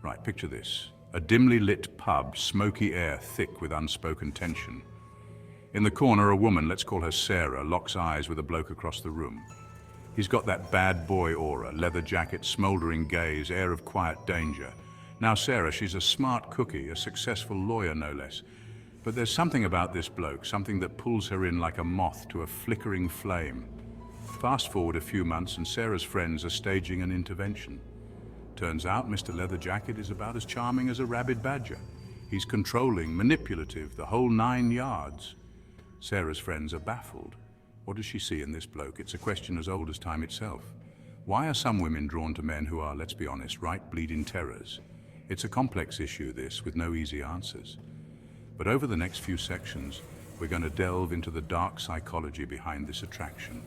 Right, picture this. A dimly lit pub, smoky air thick with unspoken tension. In the corner, a woman, let's call her Sarah, locks eyes with a bloke across the room. He's got that bad boy aura, leather jacket, smoldering gaze, air of quiet danger. Now Sarah, she's a smart cookie, a successful lawyer no less. But there's something about this bloke, something that pulls her in like a moth to a flickering flame. Fast forward a few months and Sarah's friends are staging an intervention. Turns out Mr. Leather Jacket is about as charming as a rabid badger. He's controlling, manipulative, the whole 9 yards. Sarah's friends are baffled. What does she see in this bloke? It's a question as old as time itself. Why are some women drawn to men who are, let's be honest, right bleeding terrors? It's a complex issue, this, with no easy answers. But over the next few sections, we're going to delve into the dark psychology behind this attraction,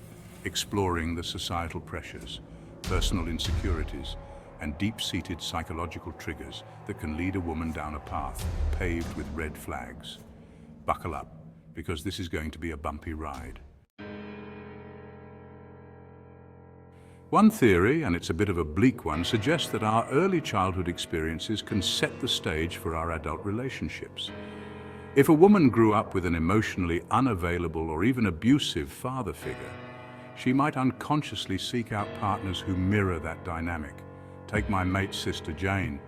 exploring the societal pressures, personal insecurities, and deep-seated psychological triggers that can lead a woman down a path paved with red flags. Buckle up, because this is going to be a bumpy ride. One theory, and it's a bit of a bleak one, suggests that our early childhood experiences can set the stage for our adult relationships. If a woman grew up with an emotionally unavailable or even abusive father figure, she might unconsciously seek out partners who mirror that dynamic. Take my mate's sister Jane.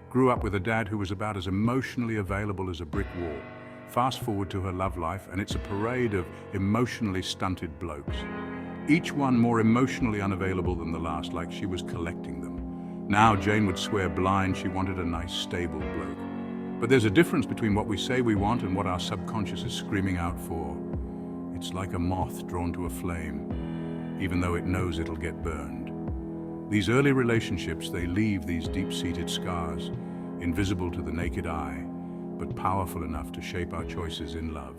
Grew up with a dad who was about as emotionally available as a brick wall. Fast forward to her love life and it's a parade of emotionally stunted blokes. Each one more emotionally unavailable than the last, like she was collecting them. Now Jane would swear blind she wanted a nice, stable bloke. But there's a difference between what we say we want and what our subconscious is screaming out for. It's like a moth drawn to a flame, even though it knows it'll get burned. These early relationships, they leave these deep-seated scars, invisible to the naked eye, but powerful enough to shape our choices in love.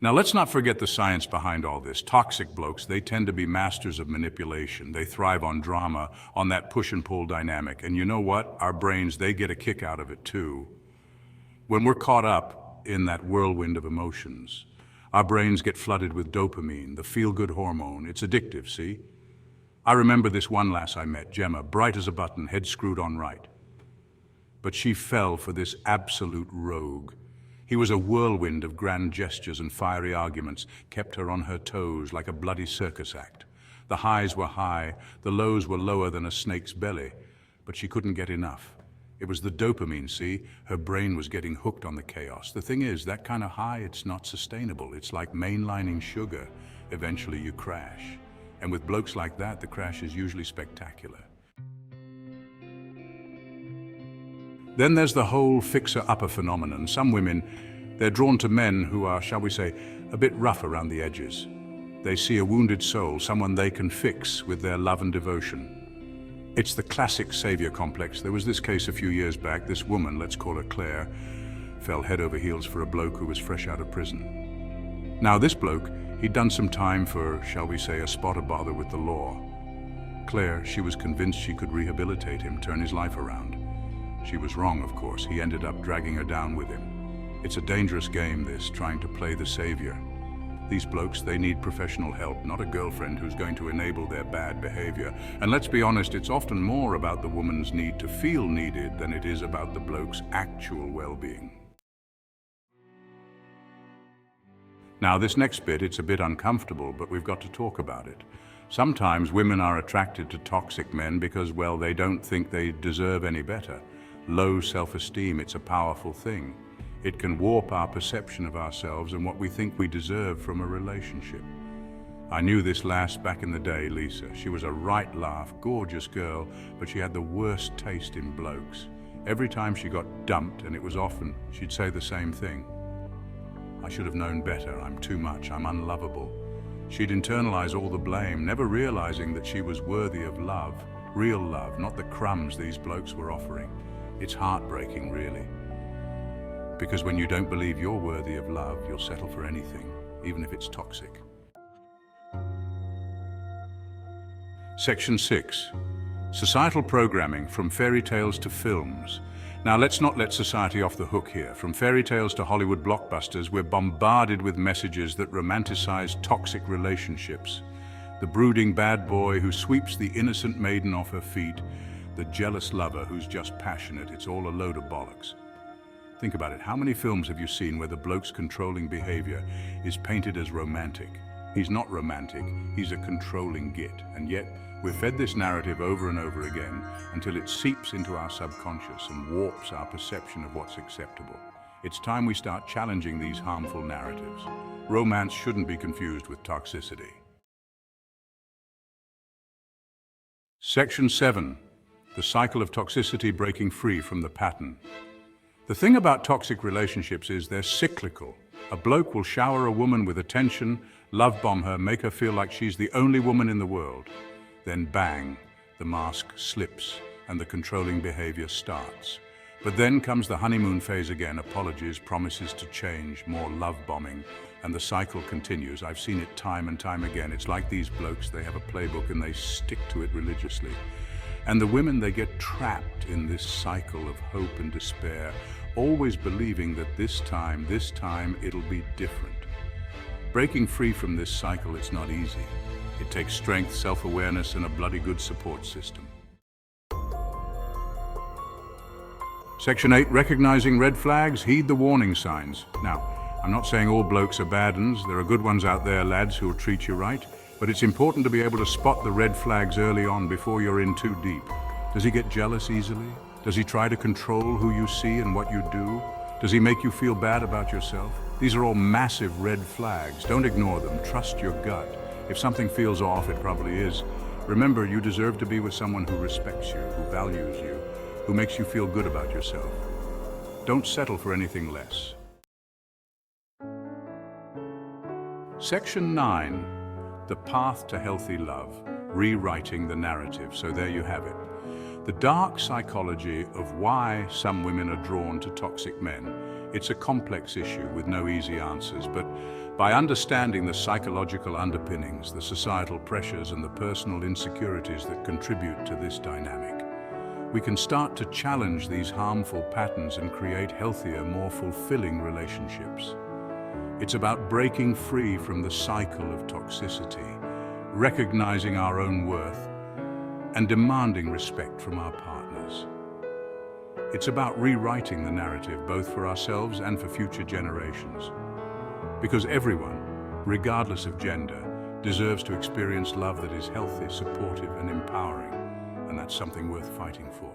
Now let's not forget the science behind all this. Toxic blokes, they tend to be masters of manipulation. They thrive on drama, on that push and pull dynamic. And you know what? Our brains, they get a kick out of it too. When we're caught up in that whirlwind of emotions, our brains get flooded with dopamine, the feel-good hormone. It's addictive, see? I remember this one lass I met, Gemma, bright as a button, head screwed on right. But she fell for this absolute rogue. He was a whirlwind of grand gestures and fiery arguments, kept her on her toes like a bloody circus act. The highs were high, the lows were lower than a snake's belly, but she couldn't get enough. It was the dopamine, see? Her brain was getting hooked on the chaos. The thing is, that kind of high, it's not sustainable. It's like mainlining sugar. Eventually you crash. And with blokes like that, the crash is usually spectacular. Then there's the whole fixer-upper phenomenon. Some women, they're drawn to men who are, shall we say, a bit rough around the edges. They see a wounded soul, someone they can fix with their love and devotion. It's the classic savior complex. There was this case a few years back. This woman, let's call her Claire, fell head over heels for a bloke who was fresh out of prison. Now this bloke, he'd done some time for, shall we say, a spot of bother with the law. Claire, she was convinced she could rehabilitate him, turn his life around. She was wrong, of course. He ended up dragging her down with him. It's a dangerous game, this, trying to play the savior. These blokes, they need professional help, not a girlfriend who's going to enable their bad behavior. And let's be honest, it's often more about the woman's need to feel needed than it is about the bloke's actual well-being. Now, this next bit, it's a bit uncomfortable, but we've got to talk about it. Sometimes women are attracted to toxic men because, well, they don't think they deserve any better. Low self-esteem, it's a powerful thing. It can warp our perception of ourselves and what we think we deserve from a relationship. I knew this lass back in the day, Lisa. She was a right laugh, gorgeous girl, but she had the worst taste in blokes. Every time she got dumped, and it was often, she'd say the same thing. I should have known better. I'm too much. I'm unlovable. She'd internalize all the blame, never realizing that she was worthy of love, real love, not the crumbs these blokes were offering. It's heartbreaking, really. Because when you don't believe you're worthy of love, you'll settle for anything, even if it's toxic. Section 6. Societal programming from fairy tales to films. Now, let's not let society off the hook here. From fairy tales to Hollywood blockbusters, we're bombarded with messages that romanticize toxic relationships. The brooding bad boy who sweeps the innocent maiden off her feet, the jealous lover who's just passionate. It's all a load of bollocks. Think about it. How many films have you seen where the bloke's controlling behavior is painted as romantic? He's not romantic, he's a controlling git. And yet, we're fed this narrative over and over again until it seeps into our subconscious and warps our perception of what's acceptable. It's time we start challenging these harmful narratives. Romance shouldn't be confused with toxicity. Section 7. The cycle of toxicity, breaking free from the pattern. The thing about toxic relationships is they're cyclical. A bloke will shower a woman with attention, love bomb her, make her feel like she's the only woman in the world. Then bang, the mask slips and the controlling behavior starts. But then comes the honeymoon phase again, apologies, promises to change, more love bombing, and the cycle continues. I've seen it time and time again. It's like these blokes, they have a playbook and they stick to it religiously. And the women, they get trapped in this cycle of hope and despair, always believing that this time, it'll be different. Breaking free from this cycle, it's not easy. It takes strength, self-awareness, and a bloody good support system. Section 8, recognizing red flags, heed the warning signs. Now, I'm not saying all blokes are bad uns. There are good ones out there, lads, who'll treat you right. But it's important to be able to spot the red flags early on before you're in too deep. Does he get jealous easily? Does he try to control who you see and what you do? Does he make you feel bad about yourself? These are all massive red flags. Don't ignore them. Trust your gut. If something feels off, it probably is. Remember, you deserve to be with someone who respects you, who values you, who makes you feel good about yourself. Don't settle for anything less. Section 9. The path to healthy love, rewriting the narrative. So there you have it. The dark psychology of why some women are drawn to toxic men. It's a complex issue with no easy answers, but by understanding the psychological underpinnings, the societal pressures, and the personal insecurities that contribute to this dynamic, we can start to challenge these harmful patterns and create healthier, more fulfilling relationships. It's about breaking free from the cycle of toxicity, recognizing our own worth, and demanding respect from our partners. It's about rewriting the narrative, both for ourselves and for future generations. Because everyone, regardless of gender, deserves to experience love that is healthy, supportive, and empowering. And that's something worth fighting for.